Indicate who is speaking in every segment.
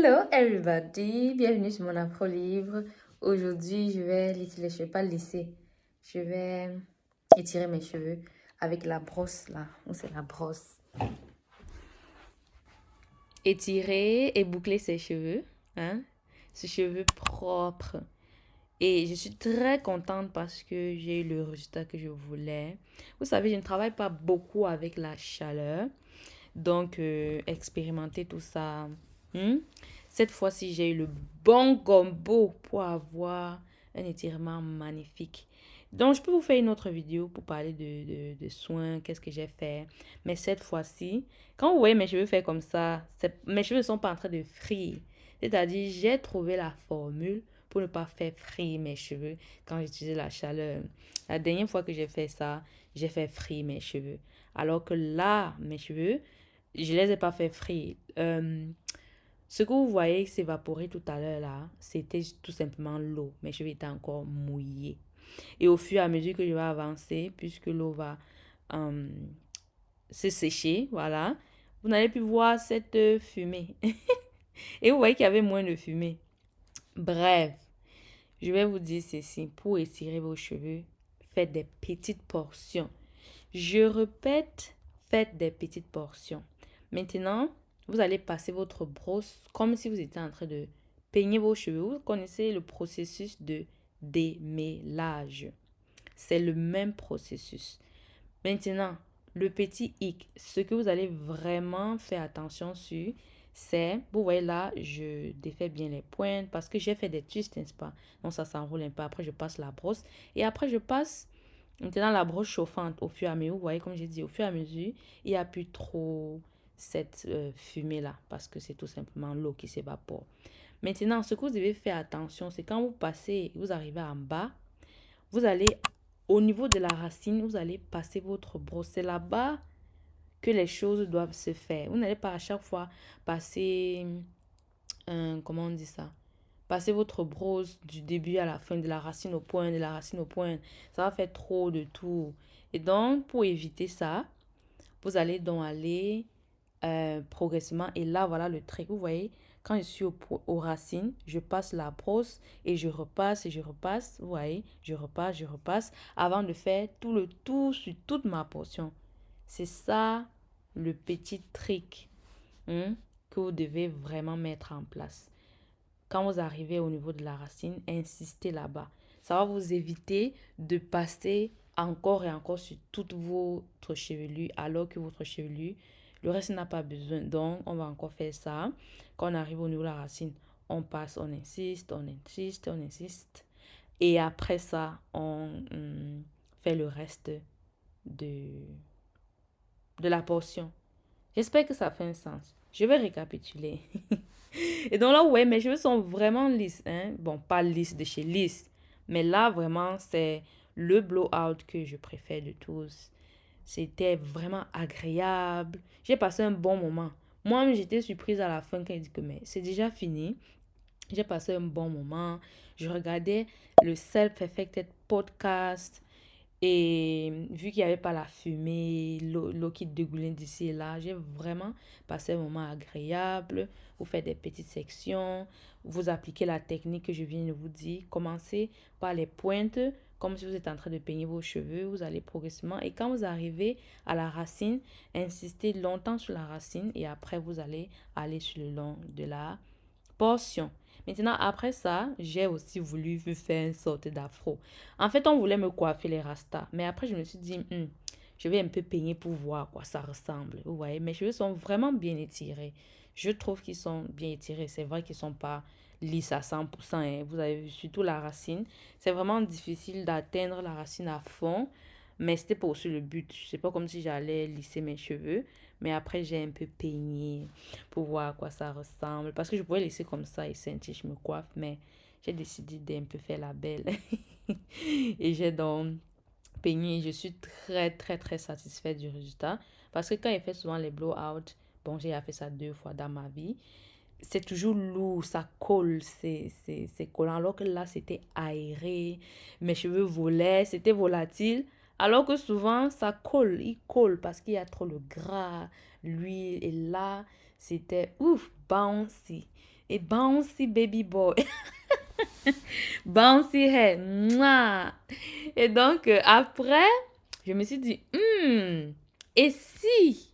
Speaker 1: Hello everybody, bienvenue sur mon Afro Livre. Aujourd'hui, je vais lisser les cheveux, pas lisser. Je vais étirer mes cheveux avec la brosse là, où c'est la brosse. Étirer et boucler ses cheveux, hein, ses cheveux propres. Et je suis très contente parce que j'ai eu le résultat que je voulais. Vous savez, je ne travaille pas beaucoup avec la chaleur. Donc, expérimenter tout ça. hmm. Cette fois-ci, j'ai eu le bon combo pour avoir un étirement magnifique. Donc, je peux vous faire une autre vidéo pour parler de soins, qu'est-ce que j'ai fait. Mais cette fois-ci, quand vous voyez mes cheveux faits comme ça, mes cheveux ne sont pas en train de frire. C'est-à-dire, j'ai trouvé la formule pour ne pas faire frire mes cheveux quand j'utilisais la chaleur. La dernière fois que j'ai fait ça, j'ai fait frire mes cheveux. Alors que là, mes cheveux, je les ai pas fait frire. Ce que vous voyez s'évaporer tout à l'heure là, c'était tout simplement l'eau. Mes cheveux étaient encore mouillés. Et au fur et à mesure que je vais avancer, puisque l'eau va euh, se sécher, voilà, vous n'allez plus voir cette fumée. Et vous voyez qu'il y avait moins de fumée. Bref, je vais vous dire ceci. Pour étirer vos cheveux, faites des petites portions. Je répète, faites des petites portions. Maintenant, vous allez passer votre brosse comme si vous étiez en train de peigner vos cheveux. Vous connaissez le processus de démêlage. C'est le même processus. Maintenant, le petit hic, ce que vous allez vraiment faire attention sur, c'est, vous voyez là, je défais bien les pointes parce que j'ai fait des twists, n'est-ce pas? Donc ça s'enroule un peu. Après, je passe la brosse et après, je passe maintenant la brosse chauffante au fur et à mesure. Vous voyez, comme j'ai dit, au fur et à mesure, il n'y a plus trop cette fumée-là parce que c'est tout simplement l'eau qui s'évapore. Maintenant, ce que vous devez faire attention, c'est quand vous passez, vous arrivez en bas, vous allez, au niveau de la racine, vous allez passer votre brosse. C'est là-bas que les choses doivent se faire. Vous n'allez pas à chaque fois passer, comment on dit ça? Passer votre brosse du début à la fin, de la racine au point, de la racine au point. Ça va faire trop de tours. Et donc, pour éviter ça, vous allez donc aller progressivement. Et là, voilà le truc. Vous voyez, quand je suis aux racines, je passe la brosse et je repasse et je repasse. Vous voyez, je repasse avant de faire tout le tour sur toute ma portion. C'est ça le petit trick que vous devez vraiment mettre en place. Quand vous arrivez au niveau de la racine, insistez là-bas. Ça va vous éviter de passer encore et encore sur toute votre chevelure alors que votre chevelure, le reste n'a pas besoin. Donc, on va encore faire ça. Quand on arrive au niveau de la racine, on passe, on insiste, on insiste, on insiste. Et après ça, on fait le reste de la portion. J'espère que ça fait un sens. Je vais récapituler. Et donc là, ouais, mes cheveux sont vraiment lisses. Hein? Bon, pas lisses de chez lisse. Mais là, vraiment, c'est le blowout que je préfère de tous. C'était vraiment agréable. J'ai passé un bon moment. Moi, j'étais surprise à la fin quand il dit que mais c'est déjà fini. J'ai passé un bon moment. Je regardais le Self-Perfected podcast. Et vu qu'il n'y avait pas la fumée, l'eau qui dégoulait d'ici et là, j'ai vraiment passé un moment agréable. Vous faites des petites sections, vous appliquez la technique que je viens de vous dire. Commencez par les pointes, comme si vous êtes en train de peigner vos cheveux. Vous allez progressivement. Et quand vous arrivez à la racine, insistez longtemps sur la racine et après vous allez aller sur le long de la portion. Maintenant, après ça, j'ai aussi voulu faire une sorte d'afro. En fait, on voulait me coiffer les rastas. Mais après, je me suis dit, je vais un peu peigner pour voir à quoi ça ressemble. Vous voyez, mes cheveux sont vraiment bien étirés. Je trouve qu'ils sont bien étirés. C'est vrai qu'ils ne sont pas lisses à 100%. Hein. Vous avez vu, surtout la racine. C'est vraiment difficile d'atteindre la racine à fond. Mais c'était pas aussi le but. C'est pas comme si j'allais lisser mes cheveux. Mais après, j'ai un peu peigné pour voir à quoi ça ressemble. Parce que je pourrais laisser comme ça et sentir, je me coiffe. Mais j'ai décidé d'un peu faire la belle. Et j'ai donc peigné. Je suis très, très, très satisfaite du résultat. Parce que quand il fait souvent les blow-out, bon, j'ai fait ça 2 fois dans ma vie. C'est toujours lourd, ça colle, c'est collant. Alors que là, c'était aéré. Mes cheveux volaient, c'était volatile. Alors que souvent, ça colle, il colle parce qu'il y a trop le gras, l'huile. Et là, c'était ouf, bouncy. et bouncy baby boy. Bouncy hair. Mouah. Et donc, après, je me suis dit, et si,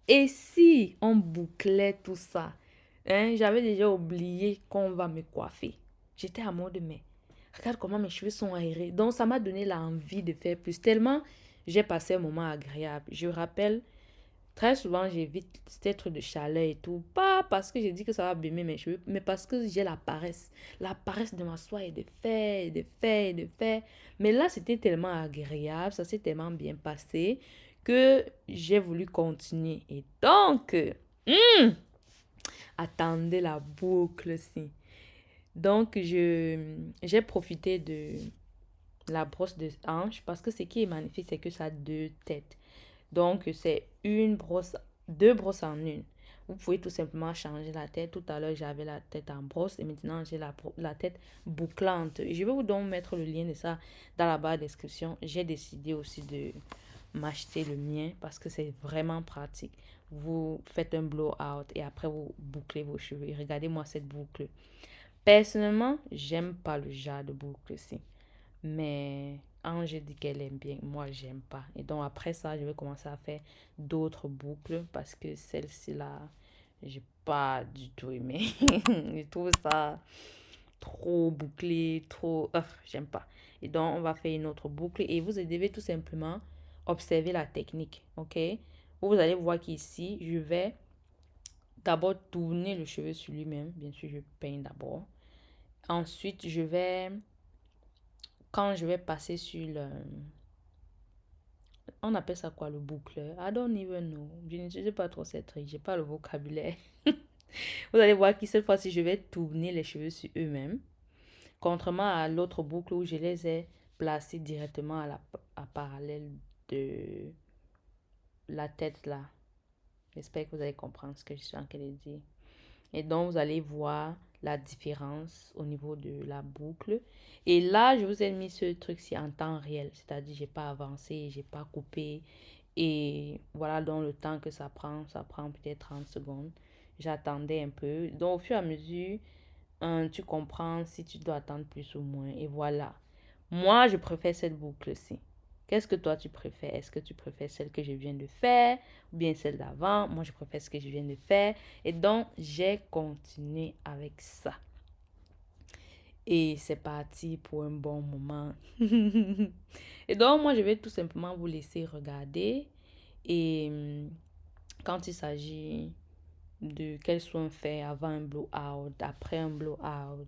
Speaker 1: et si on bouclait tout ça? Hein, j'avais déjà oublié qu'on va me coiffer. J'étais à mode, mais regarde comment mes cheveux sont aérés. Donc, ça m'a donné l'envie de faire plus. Tellement j'ai passé un moment agréable. Je rappelle, très souvent, j'évite ces trucs de chaleur et tout. Pas parce que j'ai dit que ça va abîmer mes cheveux, mais parce que j'ai la paresse. La paresse de m'asseoir et de faire, et de faire, et de faire. Mais là, c'était tellement agréable, ça s'est tellement bien passé que j'ai voulu continuer. Et donc, attendez la boucle, si. Donc, j'ai profité de la brosse de hanche parce que ce qui est magnifique, c'est que ça a deux têtes. Donc, c'est une brosse, deux brosses en une. Vous pouvez tout simplement changer la tête. Tout à l'heure, j'avais la tête en brosse et maintenant, j'ai la tête bouclante. Je vais vous donc mettre le lien de ça dans la barre de description. J'ai décidé aussi de m'acheter le mien parce que c'est vraiment pratique. Vous faites un blow-out et après, vous bouclez vos cheveux. Et regardez-moi cette boucle. Personnellement, j'aime pas le genre de boucle-ci. Mais Ange dit qu'elle aime bien. Moi, j'aime pas. Et donc, après ça, je vais commencer à faire d'autres boucles parce que celle-ci là, j'ai pas du tout aimé. Je trouve ça trop bouclé, trop. J'aime pas. Et donc, on va faire une autre boucle et vous devez tout simplement observer la technique. Ok? Vous allez voir qu'ici, je vais d'abord tourner le cheveu sur lui-même. Bien sûr, je peigne d'abord. Ensuite, quand je vais passer sur le, on appelle ça quoi le boucleur? I don't even know. Je n'utilise pas trop cette trick. J'ai pas le vocabulaire. Vous allez voir que cette fois-ci, je vais tourner les cheveux sur eux-mêmes. Contrairement à l'autre boucle où je les ai placés directement à parallèle de la tête là. J'espère que vous allez comprendre ce que je suis en train de dire. Et donc, vous allez voir la différence au niveau de la boucle. Et là, je vous ai mis ce truc-ci en temps réel. C'est-à-dire, j'ai pas avancé, j'ai pas coupé. Et voilà donc le temps que ça prend peut-être 30 secondes. J'attendais un peu. Donc, au fur et à mesure, tu comprends si tu dois attendre plus ou moins. Et voilà. Moi, je préfère cette boucle-ci. Qu'est-ce que toi, tu préfères? Est-ce que tu préfères celle que je viens de faire ou bien celle d'avant? Moi, je préfère ce que je viens de faire. Et donc, j'ai continué avec ça. Et c'est parti pour un bon moment. Et donc, moi, je vais tout simplement vous laisser regarder. Et quand il s'agit de quels soins faire avant un blowout, après un blowout,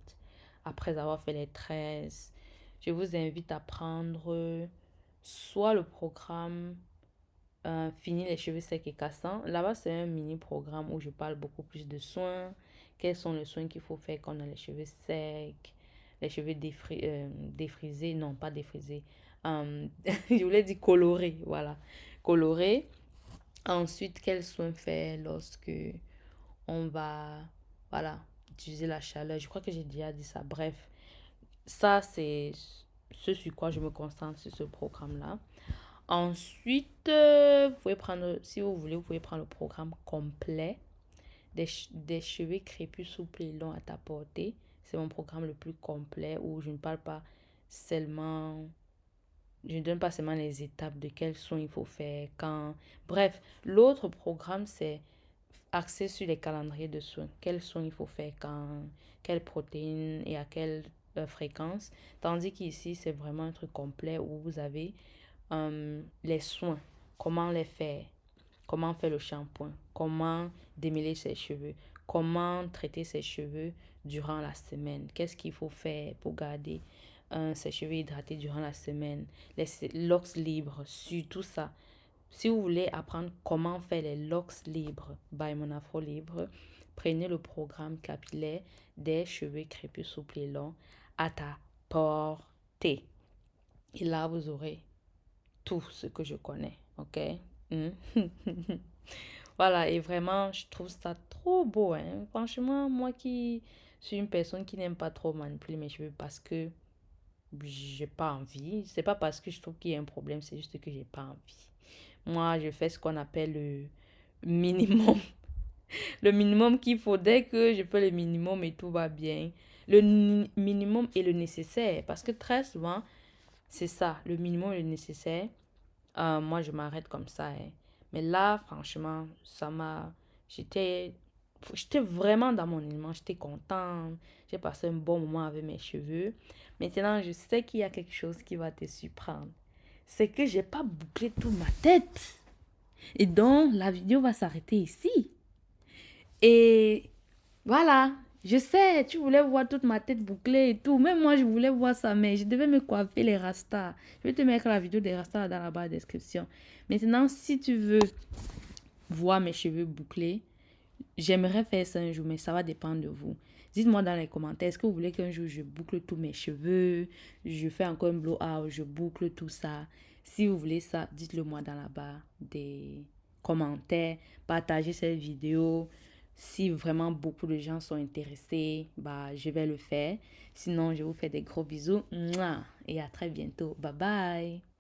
Speaker 1: après avoir fait les tresses, je vous invite à prendre soit le programme Fini les cheveux secs et cassants. Là-bas, c'est un mini programme où je parle beaucoup plus de soins. Quels sont les soins qu'il faut faire quand on a les cheveux secs, les cheveux défrisés, non pas défrisés, je voulais dire colorés, voilà, colorés. Ensuite, quels soins faire lorsque on va, voilà, utiliser la chaleur. Je crois que j'ai déjà dit ça. Bref, ça, c'est ce sur quoi je me concentre sur ce programme-là. Ensuite, vous pouvez prendre, si vous voulez, vous pouvez prendre le programme complet des cheveux crépus, souples et longs à ta portée. C'est mon programme le plus complet où je ne parle pas seulement, je ne donne pas seulement les étapes de quels soins il faut faire, quand. Bref, l'autre programme, c'est axé sur les calendriers de soins. Quels soins il faut faire quand, quelles protéines et à quelle fréquence. Tandis qu'ici, c'est vraiment un truc complet où vous avez les soins, comment les faire, comment faire le shampoing, comment démêler ses cheveux, comment traiter ses cheveux durant la semaine, qu'est-ce qu'il faut faire pour garder ses cheveux hydratés durant la semaine, les locks libres, sur tout ça. Si vous voulez apprendre comment faire les locks libres by Mon Afro Libre, prenez le programme capillaire des cheveux crépus souples et longs à ta portée. Et là, vous aurez tout ce que je connais, ok? Mm. Voilà, et vraiment, je trouve ça trop beau, hein. Franchement, moi qui suis une personne qui n'aime pas trop manipuler mes cheveux parce que j'ai pas envie. C'est pas parce que je trouve qu'il y a un problème, c'est juste que j'ai pas envie. Moi, je fais ce qu'on appelle le minimum Le minimum qu'il faut, dès que je fais le minimum et tout va bien. Minimum et le nécessaire. Parce que très souvent, c'est ça, le minimum et le nécessaire. Moi, je m'arrête comme ça, hein. Mais là, franchement, J'étais... J'étais vraiment dans mon élément. J'étais contente. J'ai passé un bon moment avec mes cheveux. Maintenant, je sais qu'il y a quelque chose qui va te surprendre. C'est que j'ai pas bouclé toute ma tête. Et donc, la vidéo va s'arrêter ici. Et voilà, je sais, tu voulais voir toute ma tête bouclée et tout. Même moi, je voulais voir ça, mais je devais me coiffer les rastas. Je vais te mettre la vidéo des rastas dans la barre de description. Maintenant, si tu veux voir mes cheveux bouclés, j'aimerais faire ça un jour, mais ça va dépendre de vous. Dites-moi dans les commentaires, est-ce que vous voulez qu'un jour je boucle tous mes cheveux, je fais encore un blow-out, je boucle tout ça. Si vous voulez ça, dites-le moi dans la barre des commentaires. Partagez cette vidéo. Si vraiment beaucoup de gens sont intéressés, bah, je vais le faire. Sinon, je vous fais des gros bisous. Mouah. Et à très bientôt. Bye bye.